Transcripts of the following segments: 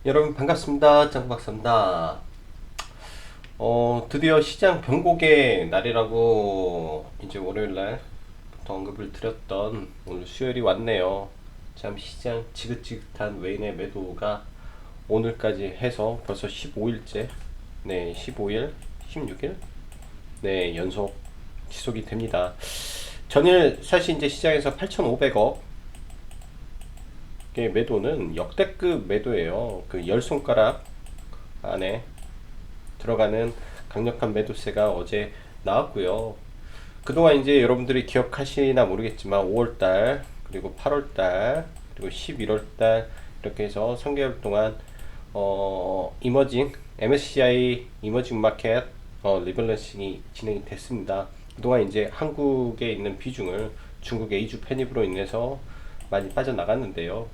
여러분 반갑습니다. 짱박사입니다. 드디어 시장 변곡의 날이라고 이제 월요일날부터 언급을 드렸던 오늘 수요일이 왔네요. 참 시장 지긋지긋한 외인의 매도가 오늘까지 해서 벌써 15일째, 네, 15일, 16일, 네, 연속 지속이 됩니다. 전일 사실 이제 시장에서 8,500억 의 매도는 역대급 매도예요. 그 열 손가락 안에 들어가는 강력한 매도세가 어제 나왔고요. 그동안 이제 여러분들이 기억하시나 모르겠지만 5월달 그리고 8월달 그리고 11월달 이렇게 해서 3개월 동안 이머징 MSCI 이머징 마켓 리밸런싱이 진행이 됐습니다. 그동안 이제 한국에 있는 비중을 중국 A주 편입으로 인해서 많이 빠져나갔는데요.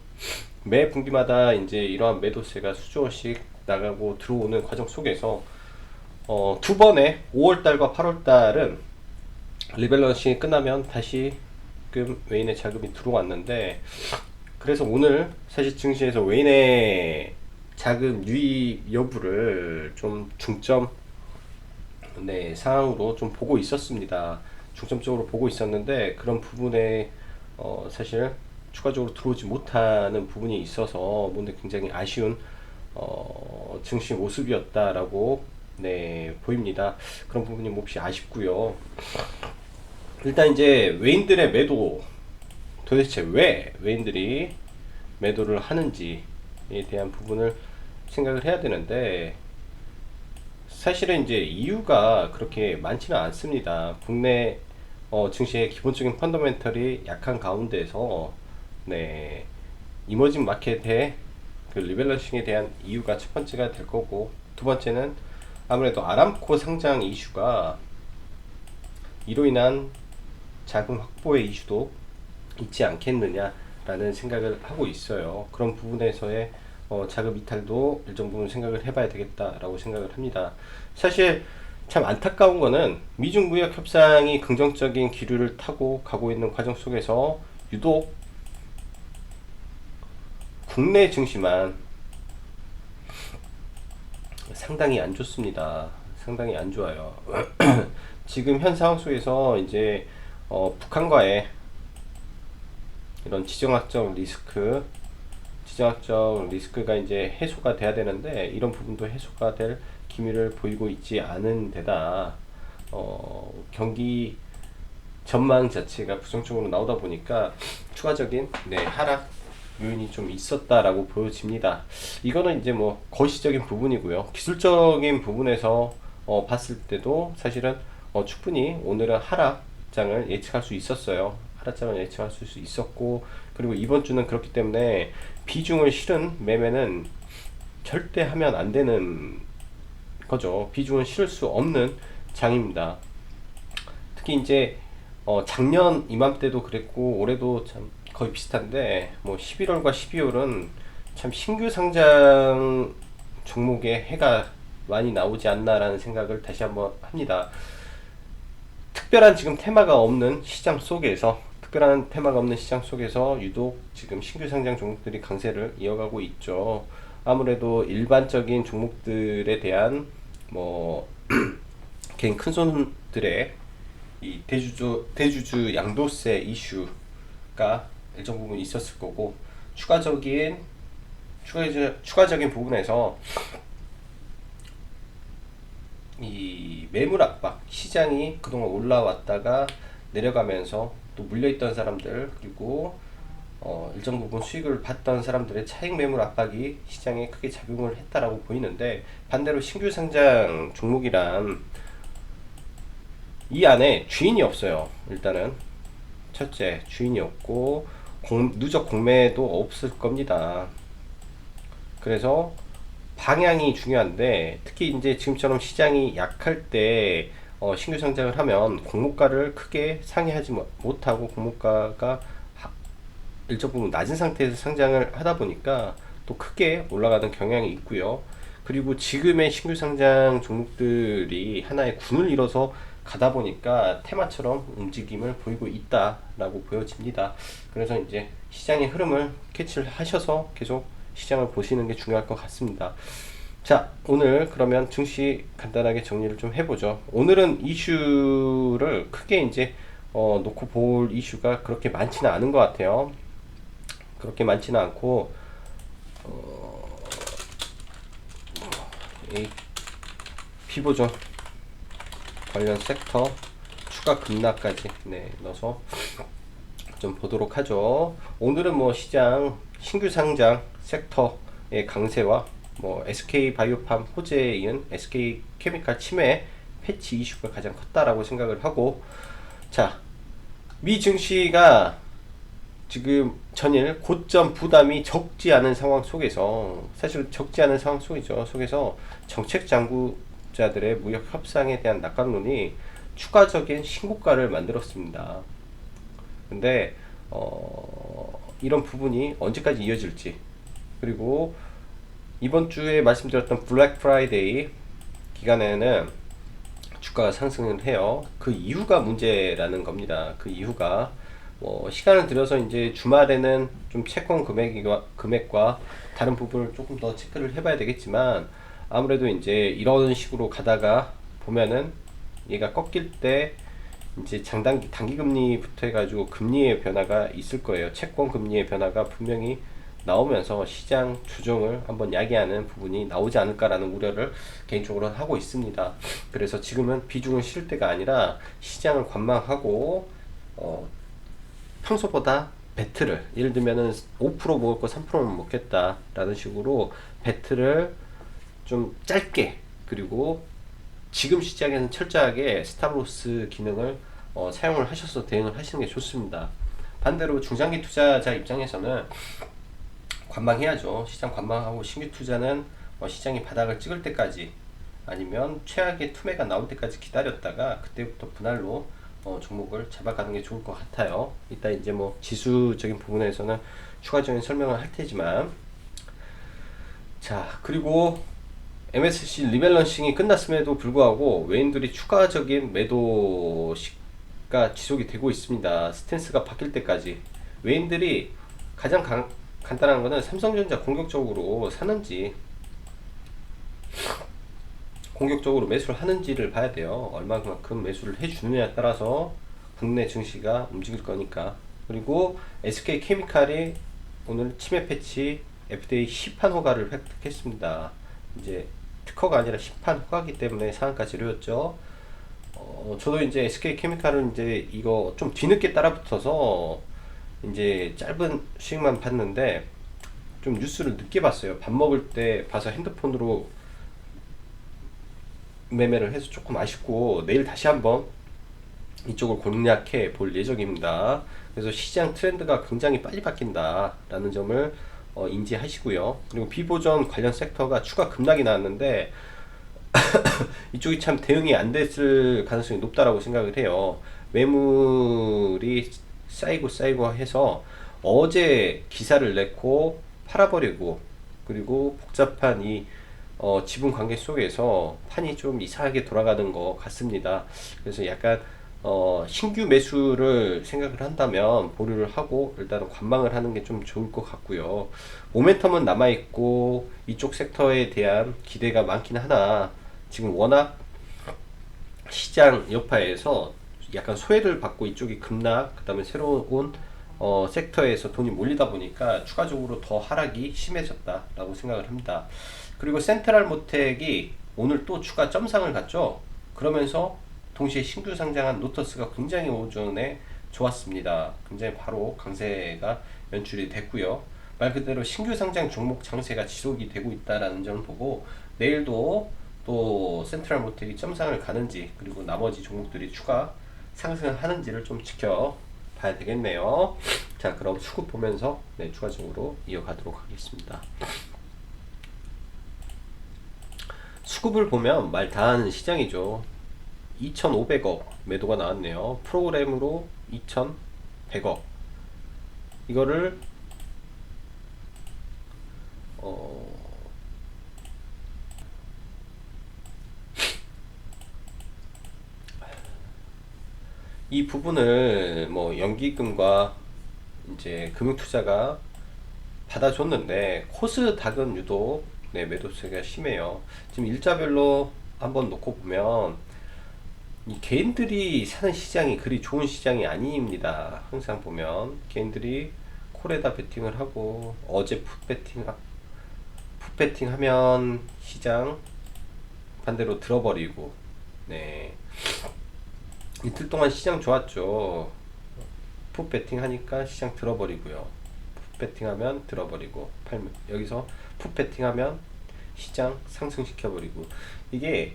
매 분기마다 이제 이러한 매도세가 수조씩 나가고 들어오는 과정 속에서 두 번의 5월달과 8월달은 리밸런싱이 끝나면 다시금 외인의 자금이 들어왔는데, 그래서 오늘 사실 증시에서 외인의 자금 유입 여부를 좀 중점 상황으로 좀 보고 있었습니다. 중점적으로 보고 있었는데 그런 부분에 사실 추가적으로 들어오지 못하는 부분이 있어서 오늘 굉장히 아쉬운 증시 모습이었다라고 보입니다. 그런 부분이 몹시 아쉽고요. 일단 이제 외인들의 매도, 도대체 왜 외인들이 매도를 하는지에 대한 부분을 생각을 해야 되는데, 사실은 이제 이유가 그렇게 많지는 않습니다. 국내 증시의 기본적인 펀더멘털이 약한 가운데서 이머징 마켓의 그 리밸런싱에 대한 이유가 첫 번째가 될 거고, 두 번째는 아무래도 아람코 상장 이슈가 이로 인한 자금 확보의 이슈도 있지 않겠느냐라는 생각을 하고 있어요. 그런 부분에서의 자금 이탈도 일정 부분 생각을 해봐야 되겠다라고 생각을 합니다. 사실 참 안타까운 거는 미중 무역 협상이 긍정적인 기류를 타고 가고 있는 과정 속에서 유독 국내 증시만 상당히 안 좋습니다. 상당히 안 좋아요. 지금 현 상황 속에서 이제 북한과의 이런 지정학적 리스크가 이제 해소가 돼야 되는데, 이런 부분도 해소가 될 기미를 보이고 있지 않은 데다 경기 전망 자체가 부정적으로 나오다 보니까 추가적인 하락 요인이 좀 있었다라고 보여집니다. 이거는 이제 뭐 거시적인 부분이고요. 기술적인 부분에서 봤을 때도 사실은 충분히 오늘은 하락장을 예측할 수 있었어요. 하락장을 예측할 수 있었고, 그리고 이번 주는 그렇기 때문에 비중을 실은 매매는 절대 하면 안 되는 거죠. 비중을 실을 수 없는 장입니다. 특히 이제 작년 이맘때도 그랬고 올해도 참 거의 비슷한데, 뭐 11월과 12월은 참 신규 상장 종목에 해가 많이 나오지 않나라는 생각을 다시 한번 합니다. 특별한 지금 테마가 없는 시장 속에서 유독 지금 신규 상장 종목들이 강세를 이어가고 있죠. 아무래도 일반적인 종목들에 대한 뭐 개인 큰손들의 이 대주주 양도세 이슈가 일정 부분 있었을 거고, 추가적인 부분에서 이 매물 압박, 시장이 그동안 올라왔다가 내려가면서 또 물려있던 사람들, 그리고 일정 부분 수익을 봤던 사람들의 차익 매물 압박이 시장에 크게 작용을 했다라고 보이는데, 반대로 신규 상장 종목이란 이 안에 주인이 없어요. 일단은 첫째, 주인이 없고 누적 공매도 없을 겁니다. 그래서 방향이 중요한데, 특히 이제 지금처럼 시장이 약할 때 신규 상장을 하면 공모가를 크게 상회하지 못하고, 공모가가 일정 부분 낮은 상태에서 상장을 하다 보니까 또 크게 올라가는 경향이 있고요. 그리고 지금의 신규 상장 종목들이 하나의 군을 이뤄서 가다 보니까 테마처럼 움직임을 보이고 있다라고 보여집니다. 그래서 이제 시장의 흐름을 캐치를 하셔서 계속 시장을 보시는 게 중요할 것 같습니다. 자, 오늘 그러면 증시 간단하게 정리를 좀 해보죠. 오늘은 이슈를 크게 이제 놓고 볼 이슈가 그렇게 많지는 않은 것 같아요. 그렇게 많지는 않고 이 피보존 관련 섹터 추가 급락까지 넣어서 좀 보도록 하죠. 오늘은 뭐 시장 신규 상장 섹터의 강세와 뭐 SK 바이오팜 호재에 이은 SK 케미칼 침해 패치 이슈가 가장 컸다라고 생각을 하고, 자, 미 증시가 지금 전일 고점 부담이 적지 않은 상황 속에서, 사실 적지 않은 상황 속에서 정책 당국자들의 무역 협상에 대한 낙관론이 추가적인 신고가를 만들었습니다. 근데 이런 부분이 언제까지 이어질지, 그리고 이번 주에 말씀드렸던 블랙 프라이데이 기간에는 주가가 상승을 해요. 그 이유가 문제라는 겁니다. 그 이유가 시간을 들여서 이제 주말에는 좀 채권 금액과 다른 부분을 조금 더 체크를 해봐야 되겠지만, 아무래도 이제 이런 식으로 가다가 보면은 얘가 꺾일 때 이제 단기 금리부터 해가지고 금리의 변화가 있을 거예요. 채권 금리의 변화가 분명히 나오면서 시장 조정을 한번 야기하는 부분이 나오지 않을까라는 우려를 개인적으로 하고 있습니다. 그래서 지금은 비중을 실을 때가 아니라 시장을 관망하고 평소보다 배틀을, 예를 들면은 5% 먹을 거 3%만 먹겠다라는 식으로 배틀을 좀 짧게, 그리고 지금 시장에는 철저하게 스탑로스 기능을 사용을 하셔서 대응을 하시는 게 좋습니다. 반대로 중장기 투자자 입장에서는 관망해야죠. 시장 관망하고 신규 투자는 시장이 바닥을 찍을 때까지, 아니면 최악의 투매가 나올 때까지 기다렸다가 그때부터 분할로 종목을 잡아가는 게 좋을 것 같아요. 이따 이제 뭐 지수적인 부분에서는 추가적인 설명을 할 테지만, 자, 그리고 MSC 리밸런싱이 끝났음에도 불구하고 외인들이 추가적인 매도가 지속이 되고 있습니다. 스탠스가 바뀔 때까지 외인들이 가장 간단한 거는 삼성전자 공격적으로 사는지 공격적으로 매수를 하는지를 봐야 돼요. 얼마만큼 매수를 해주느냐에 따라서 국내 증시가 움직일 거니까. 그리고 SK 케미칼이 오늘 침해 패치 FDA 시판 허가를 획득했습니다. 이제 특허가 아니라 시판 허가기 때문에 상한가지 이루었죠. 저도 이제 SK 케미칼은 이제 이거 좀 뒤늦게 따라붙어서 이제 짧은 수익만 봤는데, 좀 뉴스를 늦게 봤어요. 밥 먹을 때 봐서 핸드폰으로 매매를 해서 조금 아쉽고, 내일 다시 한번 이쪽을 공략해 볼 예정입니다. 그래서 시장 트렌드가 굉장히 빨리 바뀐다 라는 점을 인지하시고요. 그리고 비보전 관련 섹터가 추가 급락이 나왔는데 이쪽이 참 대응이 안 됐을 가능성이 높다라고 생각을 해요. 매물이 쌓이고 해서 어제 기사를 냈고 팔아버리고, 그리고 복잡한 이 지분 관계 속에서 판이 좀 이상하게 돌아가는 것 같습니다. 그래서 약간 신규 매수를 생각을 한다면 보류를 하고 일단은 관망을 하는 게 좀 좋을 것 같고요. 모멘텀은 남아있고 이쪽 섹터에 대한 기대가 많긴 하나, 지금 워낙 시장 여파에서 약간 소외를 받고 이쪽이 급락, 그 다음에 새로운 섹터에서 돈이 몰리다 보니까 추가적으로 더 하락이 심해졌다라고 생각을 합니다. 그리고 센트럴 모텍이 오늘 또 추가 점상을 갔죠. 그러면서 동시에 신규 상장한 노터스가 굉장히 오전에 좋았습니다. 굉장히 바로 강세가 연출이 됐고요. 말 그대로 신규 상장 종목 장세가 지속이 되고 있다라는 점을 보고, 내일도 또 센트럴 모텍이 점상을 가는지, 그리고 나머지 종목들이 추가 상승을 하는지를 좀 지켜봐야 되겠네요. 자, 그럼 수급 보면서 추가적으로 이어가도록 하겠습니다. 수급을 보면 말 다하는 시장이죠. 2,500억 매도가 나왔네요. 프로그램으로 2,100억. 이거를 이 부분을 뭐 연기금과 이제 금융투자가 받아줬는데 코스닥은 유독 매도세가 심해요. 지금 일자별로 한번 놓고 보면 이 개인들이 사는 시장이 그리 좋은 시장이 아닙니다. 항상 보면 개인들이 콜에다 베팅을 하고 어제 풋베팅 하면 시장 반대로 들어버리고, 네, 이틀 동안 시장 좋았죠. 풋베팅 하니까 시장 들어버리고요. 풋베팅 하면 들어버리고, 팔면 여기서 풋베팅 하면 시장 상승시켜버리고, 이게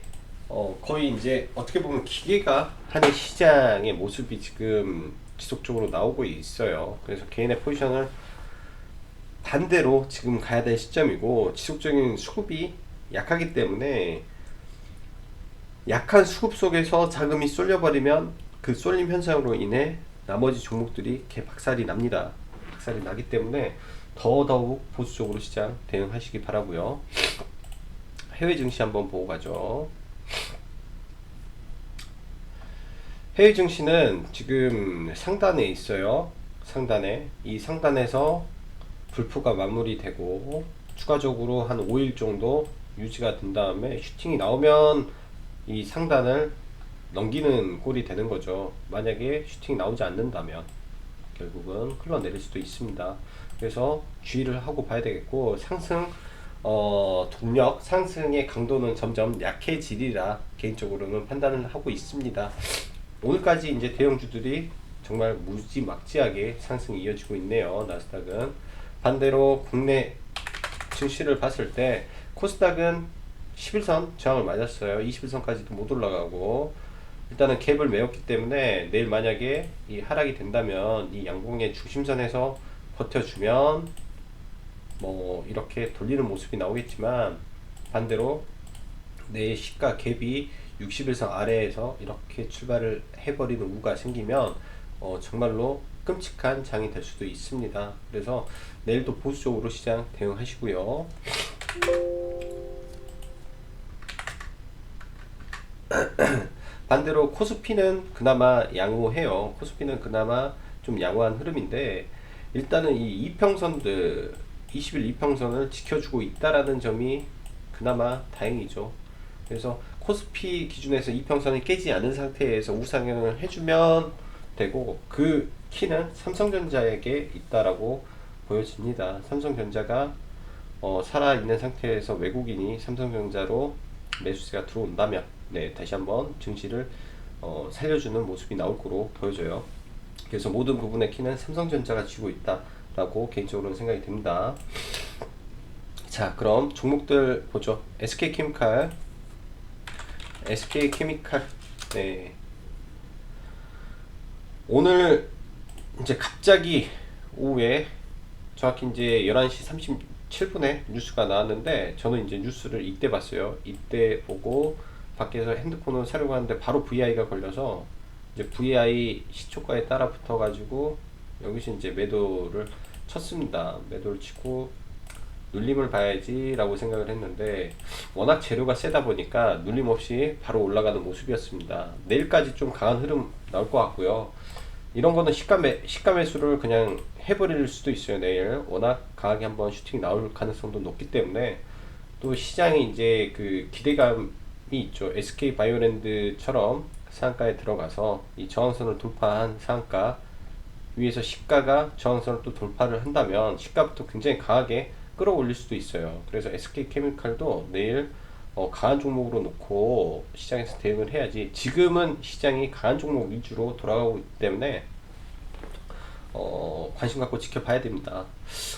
거의 이제 어떻게 보면 기계가 하는 시장의 모습이 지금 지속적으로 나오고 있어요. 그래서 개인의 포지션을 반대로 지금 가야 될 시점이고, 지속적인 수급이 약하기 때문에 약한 수급 속에서 자금이 쏠려버리면 그 쏠림 현상으로 인해 나머지 종목들이 개박살이 납니다. 박살이 나기 때문에 더더욱 보수적으로 시장 대응하시기 바라고요. 해외 증시 한번 보고 가죠. 해외 증시는 지금 상단에 있어요. 상단에, 이 상단에서 불프가 마무리되고 추가적으로 한 5일 정도 유지가 된 다음에 슈팅이 나오면 이 상단을 넘기는 꼴이 되는 거죠. 만약에 슈팅이 나오지 않는다면 결국은 흘러내릴 수도 있습니다. 그래서 주의를 하고 봐야 되겠고, 상승 동력, 상승의 강도는 점점 약해지리라 개인적으로는 판단을 하고 있습니다. 오늘까지 이제 대형주들이 정말 무지막지하게 상승이 이어지고 있네요. 나스닥은 반대로 국내 증시를 봤을 때 코스닥은 11선 저항을 맞았어요. 21선까지도 못 올라가고, 일단은 갭을 메웠기 때문에 내일 만약에 이 하락이 된다면 이 양봉의 중심선에서 버텨주면 뭐 이렇게 돌리는 모습이 나오겠지만, 반대로 내일 시가 갭이 61선 아래에서 이렇게 출발을 해버리는 우가 생기면 정말로 끔찍한 장이 될 수도 있습니다. 그래서 내일도 보수적으로 시장 대응하시고요. 반대로 코스피는 그나마 양호해요. 코스피는 그나마 좀 양호한 흐름인데, 일단은 이 이평선들 20일 이평선을 지켜주고 있다라는 점이 그나마 다행이죠. 그래서 코스피 기준에서 이평선이 깨지 않은 상태에서 우상향을 해주면 되고, 그 키는 삼성전자에게 있다라고 보여집니다. 삼성전자가 살아있는 상태에서 외국인이 삼성전자로 매수세가 들어온다면 다시 한번 증시를 살려주는 모습이 나올 거로 보여져요. 그래서 모든 부분의 키는 삼성전자가 쥐고 있다라고 개인적으로는 생각이 듭니다. 자, 그럼 종목들 보죠. SK케미칼, 네, 오늘 이제 갑자기 오후에 정확히 이제 11시 37분에 뉴스가 나왔는데, 저는 이제 뉴스를 이때 봤어요. 이때 보고 밖에서 핸드폰을 사려고 하는데 바로 VI가 걸려서 이제 VI 시초가에 따라 붙어 가지고 여기서 이제 매도를 쳤습니다. 매도를 치고 눌림을 봐야지 라고 생각을 했는데, 워낙 재료가 세다 보니까 눌림 없이 바로 올라가는 모습이었습니다. 내일까지 좀 강한 흐름 나올 것 같고요. 이런 거는 시가 매수를 그냥 해버릴 수도 있어요. 내일 워낙 강하게 한번 슈팅이 나올 가능성도 높기 때문에, 또 시장이 이제 그 기대감이 있죠. SK 바이오랜드처럼 상한가에 들어가서 이 저항선을 돌파한 상한가 위에서 시가가 저항선을 또 돌파를 한다면 시가부터 굉장히 강하게 끌어올릴 수도 있어요. 그래서 SK케미칼도 내일 강한 종목으로 놓고 시장에서 대응을 해야지, 지금은 시장이 강한 종목 위주로 돌아가고 있기 때문에 관심 갖고 지켜봐야 됩니다.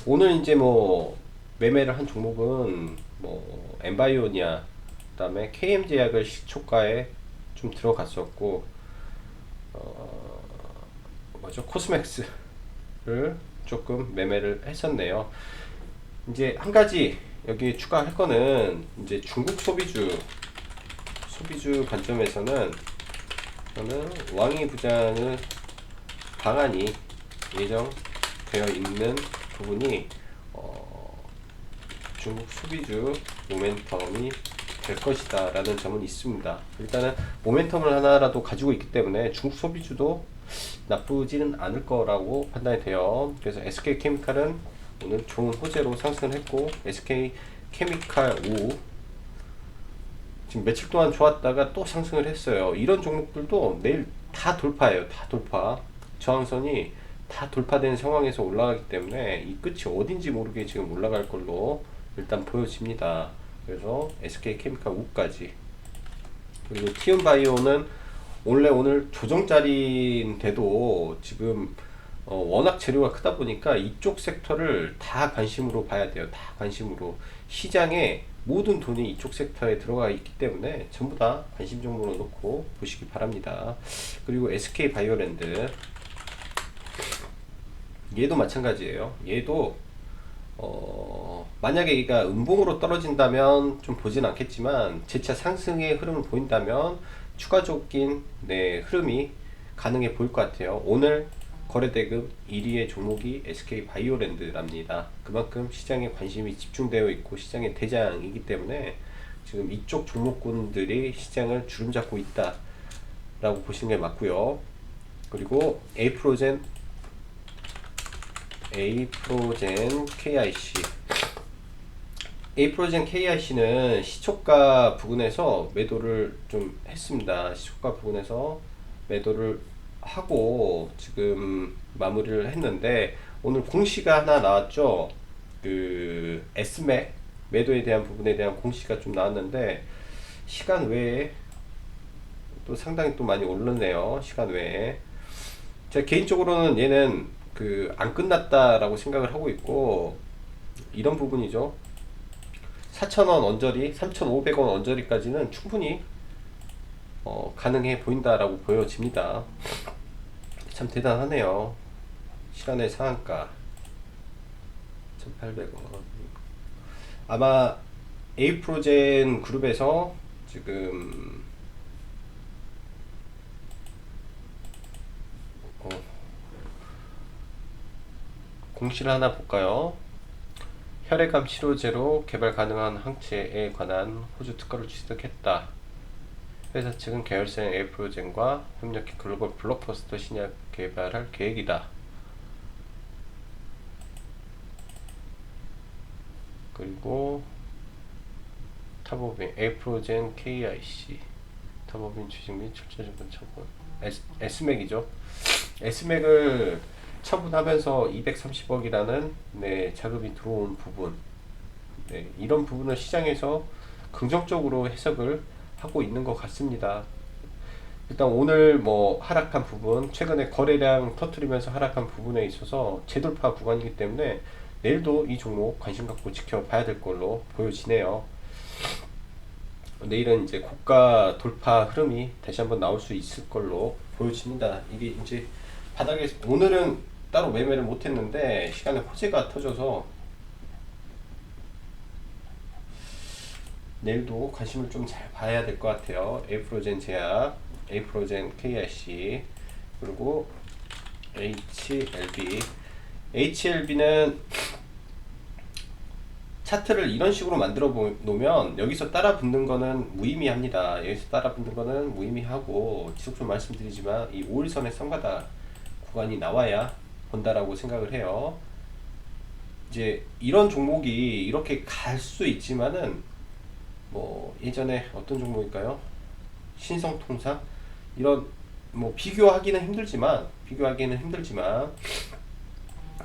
오늘 이제 뭐 매매를 한 종목은 뭐 엠바이오니아, 그 다음에 KM제약을 시초가에 좀 들어갔었고, 코스맥스를 조금 매매를 했었네요. 이제 한 가지 여기 추가할 거는, 이제 중국 소비주 관점에서는 저는 왕이 부장의 방안이 예정되어 있는 부분이 중국 소비주 모멘텀이 될 것이다 라는 점은 있습니다. 일단은 모멘텀을 하나라도 가지고 있기 때문에 중국 소비주도 나쁘지는 않을 거라고 판단이 돼요. 그래서 SK케미칼은 오늘 좋은 호재로 상승을 했고, SK 케미칼 5 지금 며칠 동안 좋았다가 또 상승을 했어요. 이런 종목들도 내일 다 돌파예요. 다 돌파. 저항선이 다 돌파된 상황에서 올라가기 때문에 이 끝이 어딘지 모르게 지금 올라갈 걸로 일단 보여집니다. 그래서 SK 케미칼 5까지. 그리고 티움바이오는 원래 오늘 조정짜리인데도 지금 워낙 재료가 크다 보니까 이쪽 섹터를 다 관심으로 봐야 돼요. 다 관심으로. 시장에 모든 돈이 이쪽 섹터에 들어가 있기 때문에 전부 다 관심 종목으로 놓고 보시기 바랍니다. 그리고 SK 바이오랜드 얘도 마찬가지예요. 얘도 만약에 얘가 음봉으로 떨어진다면 좀 보진 않겠지만 재차 상승의 흐름을 보인다면 추가적인 흐름이 가능해 보일 것 같아요. 오늘 거래대금 1위의 종목이 SK 바이오랜드랍니다. 그만큼 시장에 관심이 집중되어 있고 시장의 대장이기 때문에 지금 이쪽 종목군들이 시장을 주름잡고 있다 라고 보시는 게 맞고요. 그리고 에이프로젠 KIC 에이프로젠 KIC는 시초가 부근에서 매도를 좀 했습니다. 시초가 부근에서 매도를 하고 지금 마무리를 했는데 오늘 공시가 하나 나왔죠. 그 S맥 매도에 대한 부분에 대한 공시가 좀 나왔는데 시간 외에 또 상당히 또 많이 오르네요. 시간 외에 제가 개인적으로는 얘는 그 안 끝났다라고 생각을 하고 있고 이런 부분이죠. 4,000원 언저리, 3,500원 언저리까지는 충분히 가능해 보인다라고 보여집니다. 참 대단하네요. 시간의 상한가 1,800원. 아마 에이프로젠 그룹에서 지금 공시를 하나 볼까요? 혈액암 치료제로 개발 가능한 항체에 관한 호주 특허를 취득했다. 회사 측은 계열사인 에이프로젠과 협력해 글로벌 블록버스터 신약 개발할 계획이다. 그리고 타법인 에이프로젠 KIC 타법인 주식 및 출처증권 처분 S맥이죠. S맥을 처분하면서 230억이라는 자금이 들어온 부분, 이런 부분을 시장에서 긍정적으로 해석을 하고 있는 것 같습니다. 일단 오늘 하락한 부분, 최근에 거래량 터트리면서 하락한 부분에 있어서 재돌파 구간이기 때문에 내일도 이 종목 관심 갖고 지켜봐야 될 걸로 보여지네요. 내일은 이제 고가 돌파 흐름이 다시 한번 나올 수 있을 걸로 보여집니다. 이게 이제 바닥에서 오늘은 따로 매매를 못했는데 시간에 호재가 터져서 내일도 관심을 좀 잘 봐야 될 것 같아요. 에이프로젠 제약, 에이프로젠 KIC, 그리고 HLB는 차트를 이런 식으로 만들어 놓으면 여기서 따라 붙는 거는 무의미합니다. 여기서 따라 붙는 거는 무의미하고 지속적으로 말씀드리지만 이 5일선의 상바닥 구간이 나와야 본다라고 생각을 해요. 이제 이런 종목이 이렇게 갈 수 있지만은 예전에 어떤 종목일까요? 신성통상 이런 비교하기는 힘들지만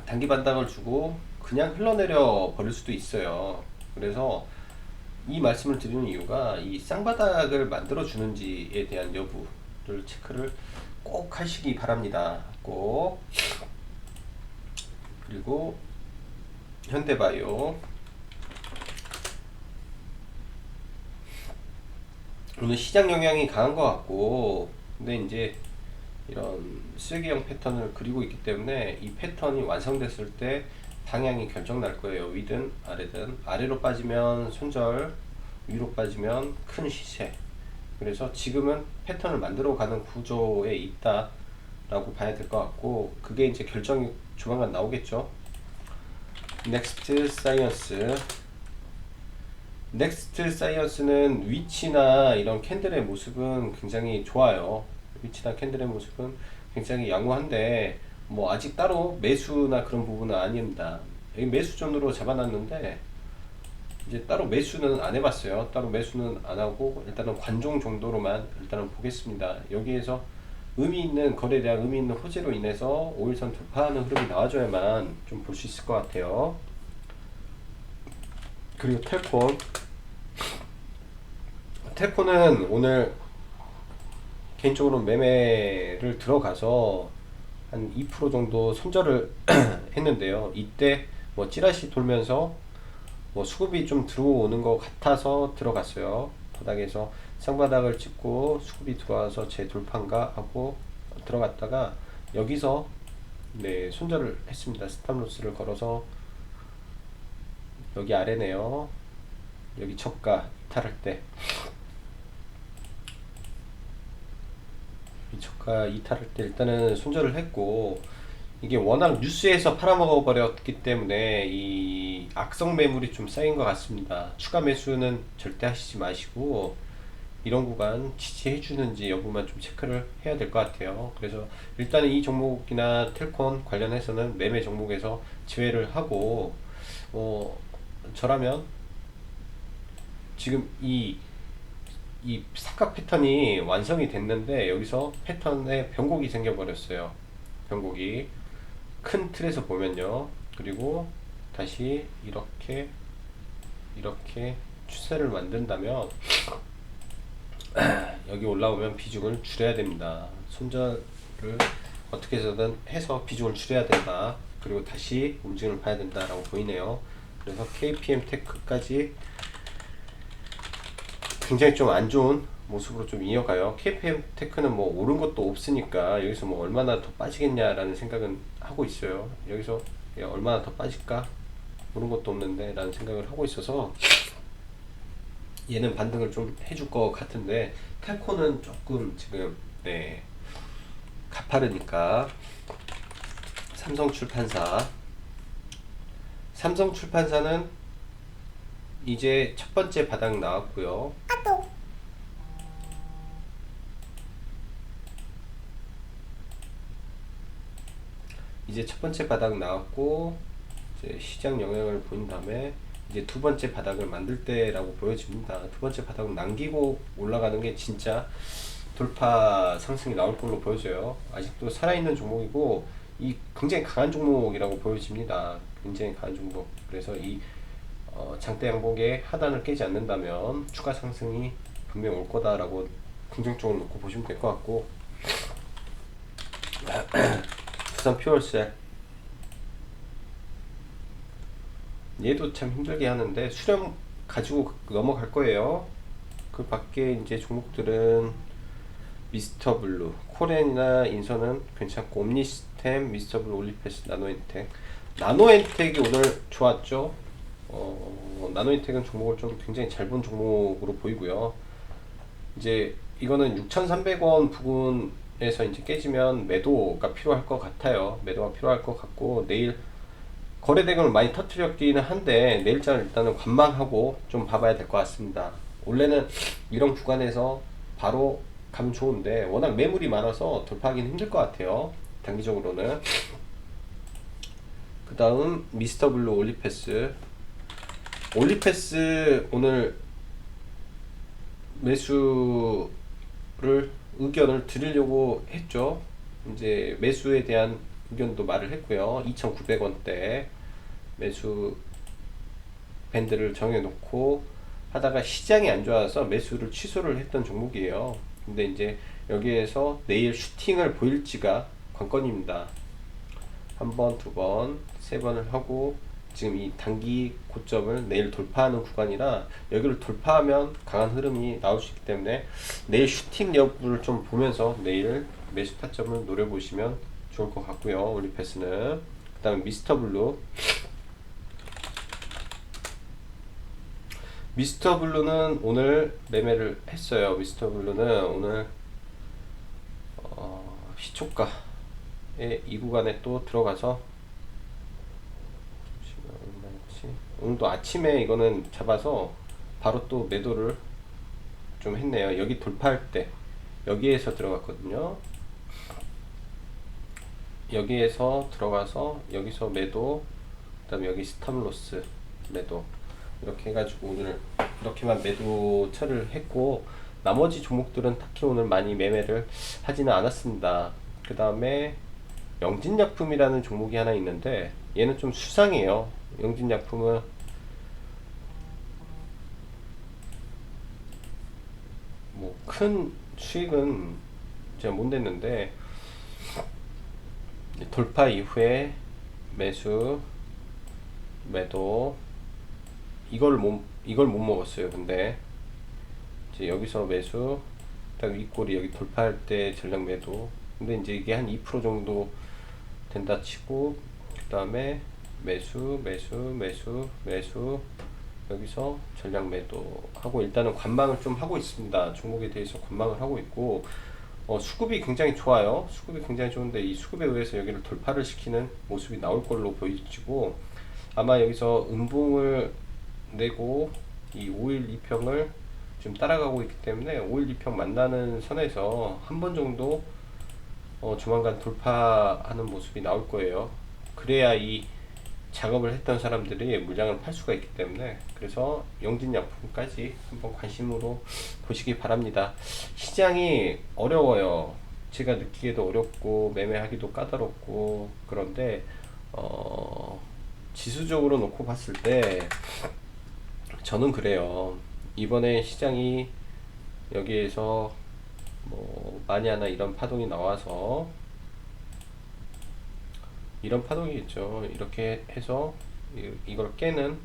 단기 반등을 주고 그냥 흘러내려 버릴 수도 있어요. 그래서 이 말씀을 드리는 이유가 이 쌍바닥을 만들어 주는지에 대한 여부를 체크를 꼭 하시기 바랍니다. 꼭. 그리고 현대바이오 오늘 시장 영향이 강한 것 같고, 근데 이제 이런 쓰레기형 패턴을 그리고 있기 때문에 이 패턴이 완성됐을 때 방향이 결정 날 거예요. 위든 아래든. 아래로 빠지면 손절, 위로 빠지면 큰 시세. 그래서 지금은 패턴을 만들어 가는 구조에 있다 라고 봐야 될 것 같고, 그게 이제 결정이 조만간 나오겠죠. 넥스트 사이언스는 위치나 이런 캔들의 모습은 굉장히 좋아요. 위치나 캔들의 모습은 굉장히 양호한데 아직 따로 매수나 그런 부분은 아닙니다. 여기 매수존으로 잡아놨는데 이제 따로 매수는 안 해봤어요. 따로 매수는 안 하고 일단은 관종 정도로만 일단은 보겠습니다. 여기에서 의미 있는 거래에 대한 의미 있는 호재로 인해서 5일선 돌파하는 흐름이 나와줘야만 좀 볼 수 있을 것 같아요. 그리고 텔콘은 오늘 개인적으로 매매를 들어가서 한 2% 정도 손절을 했는데요. 이때 뭐 찌라시 돌면서 뭐 수급이 좀 들어오는 것 같아서 들어갔어요. 바닥에서 상바닥을 찍고 수급이 들어와서 재돌파인가 하고 들어갔다가 여기서 네, 손절을 했습니다. 스탑로스를 걸어서 여기 아래네요. 여기 저가 이탈할 때 저가 이탈할 때 일단은 손절을 했고, 이게 워낙 뉴스에서 팔아먹어 버렸기 때문에 이 악성 매물이 좀 쌓인 것 같습니다. 추가 매수는 절대 하시지 마시고 이런 구간 지지해 주는지 여부만 좀 체크를 해야 될 것 같아요. 그래서 일단은 이 종목이나 텔콘 관련해서는 매매 종목에서 제외를 하고, 저라면 지금 이 사각 패턴이 완성이 됐는데 여기서 패턴에 변곡이 생겨버렸어요. 변곡이 큰 틀에서 보면요. 그리고 다시 이렇게 추세를 만든다면 여기 올라오면 비중을 줄여야 됩니다. 손절을 어떻게 해서든 해서 비중을 줄여야 된다. 그리고 다시 움직임을 봐야 된다라고 보이네요. 그래서 KPM 테크까지 굉장히 좀 안 좋은 모습으로 좀 이어가요. KPM 테크는 뭐 오른 것도 없으니까 여기서 뭐 얼마나 더 빠지겠냐라는 생각은 하고 있어요. 여기서 얼마나 더 빠질까? 오른 것도 없는데 라는 생각을 하고 있어서 얘는 반등을 좀 해줄 것 같은데, 텔코는 조금 지금 네 가파르니까. 삼성출판사는 이제 첫 번째 바닥 나왔고요. 이제 첫 번째 바닥 나왔고 이제 시장 영향을 본 다음에 이제 두 번째 바닥을 만들 때라고 보여집니다. 두 번째 바닥을 남기고 올라가는 게 진짜 돌파 상승이 나올 걸로 보여져요. 아직도 살아있는 종목이고 이 굉장히 강한 종목이라고 보여집니다. 굉장히 강한 종목. 그래서 이 장대 양봉의 하단을 깨지 않는다면 추가 상승이 분명히 올 거다라고 긍정적으로 놓고 보시면 될 것 같고, 부산 퓨얼셀 얘도 참 힘들게 하는데 수렴 가지고 넘어갈 거예요. 그 밖에 이제 종목들은 미스터블루, 코렌이나 인선은 괜찮고, 옴니스템, 미스터블루, 올리패스, 나노엔텍이 오늘 좋았죠. 나노엔텍은 종목을 좀 굉장히 잘 본 종목으로 보이고요. 이제 이거는 6,300원 부근에서 이제 깨지면 매도가 필요할 것 같아요. 매도가 필요할 것 같고, 내일 거래 대금을 많이 터뜨렸기는 한데 내일장을 일단은 관망하고 좀 봐봐야 될 것 같습니다. 원래는 이런 구간에서 바로 가면 좋은데 워낙 매물이 많아서 돌파하기는 힘들 것 같아요. 단기적으로는. 그 다음 미스터블루, 올리패스 오늘 매수를 의견을 드리려고 했죠. 이제 매수에 대한 의견도 말을 했고요. 2,900원대 매수 밴드를 정해놓고 하다가 시장이 안 좋아서 매수를 취소를 했던 종목이에요. 근데 이제 여기에서 내일 슈팅을 보일지가 관건입니다. 한 번, 두 번, 세 번을 하고 지금 이 단기 고점을 내일 돌파하는 구간이라 여기를 돌파하면 강한 흐름이 나올 수 있기 때문에 내일 슈팅 여부를 좀 보면서 내일 매수 타점을 노려보시면 좋을 것 같고요. 올리패스는. 그 다음 미스터블루는 오늘 매매를 했어요. 미스터블루는 오늘 시초가의 이 구간에 또 들어가서 오늘도 아침에 이거는 잡아서 바로 또 매도를 좀 했네요. 여기 돌파할 때 여기에서 들어갔거든요. 여기에서 들어가서 여기서 매도, 그다음에 여기 스탑로스 매도 이렇게 해가지고 오늘 이렇게만 매도 처리를 했고, 나머지 종목들은 딱히 오늘 많이 매매를 하지는 않았습니다. 그 다음에 영진약품이라는 종목이 하나 있는데 얘는 좀 수상해요. 영진약품은 뭐 큰 수익은 제가 못 냈는데, 돌파 이후에 매수 매도 이걸 못 먹었어요. 근데 이제 여기서 매수, 딱 윗꼬리 여기 돌파할 때 전량 매도. 근데 이제 이게 한 2% 정도 된다 치고, 그 다음에 매수 매수 매수 매수, 여기서 전량 매도 하고 일단은 관망을 좀 하고 있습니다. 종목에 대해서 관망을 하고 있고, 수급이 굉장히 좋아요. 수급이 굉장히 좋은데 이 수급에 의해서 여기를 돌파를 시키는 모습이 나올 걸로 보이지고, 아마 여기서 음봉을 내고 이 5일 2평을 지금 따라가고 있기 때문에 5일 2평 만나는 선에서 한 번 정도 조만간 돌파하는 모습이 나올 거예요. 그래야 이 작업을 했던 사람들이 물량을 팔 수가 있기 때문에, 그래서 영진약품까지 한번 관심으로 보시기 바랍니다. 시장이 어려워요. 제가 느끼기에도 어렵고 매매하기도 까다롭고, 그런데 지수적으로 놓고 봤을 때 저는 그래요. 이번에 시장이 여기에서 뭐 마니아나 이런 파동이 나와서, 이런 파동이겠죠. 이렇게 해서 이걸 깨는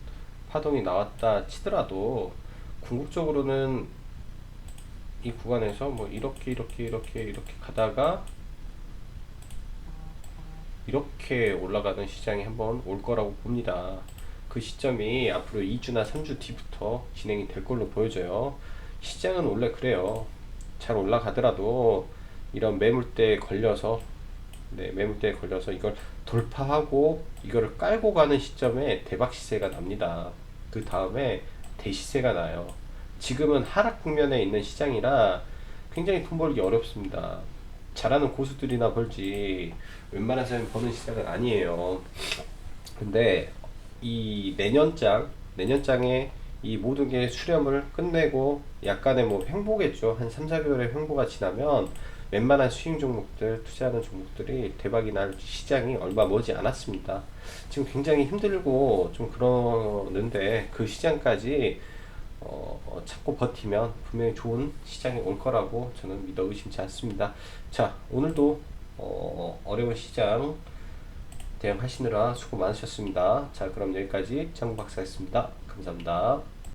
파동이 나왔다 치더라도, 궁극적으로는 이 구간에서 뭐 이렇게 가다가 이렇게 올라가는 시장이 한번 올 거라고 봅니다. 그 시점이 앞으로 2주나 3주 뒤부터 진행이 될 걸로 보여져요. 시장은 원래 그래요. 잘 올라가더라도 이런 매물대에 걸려서, 매물대에 걸려서 이걸 돌파하고 이거를 깔고 가는 시점에 대박 시세가 납니다. 그 다음에 대시세가 나요. 지금은 하락 국면에 있는 시장이라 굉장히 돈 벌기 어렵습니다. 잘하는 고수들이나 벌지 웬만한 사람이 버는 시장은 아니에요. 근데 이 내년장에 이 모든 게 수렴을 끝내고 약간의 뭐 횡보겠죠. 한 3, 4개월의 횡보가 지나면 웬만한 수익 종목들, 투자하는 종목들이 대박이 날 시장이 얼마 머지 않았습니다. 지금 굉장히 힘들고 좀 그러는데, 그 시장까지 참고 버티면 분명히 좋은 시장이 올 거라고 저는 믿어 의심치 않습니다. 자, 오늘도 어려운 시장 대응하시느라 수고 많으셨습니다. 자, 그럼 여기까지 장박사였습니다. 감사합니다.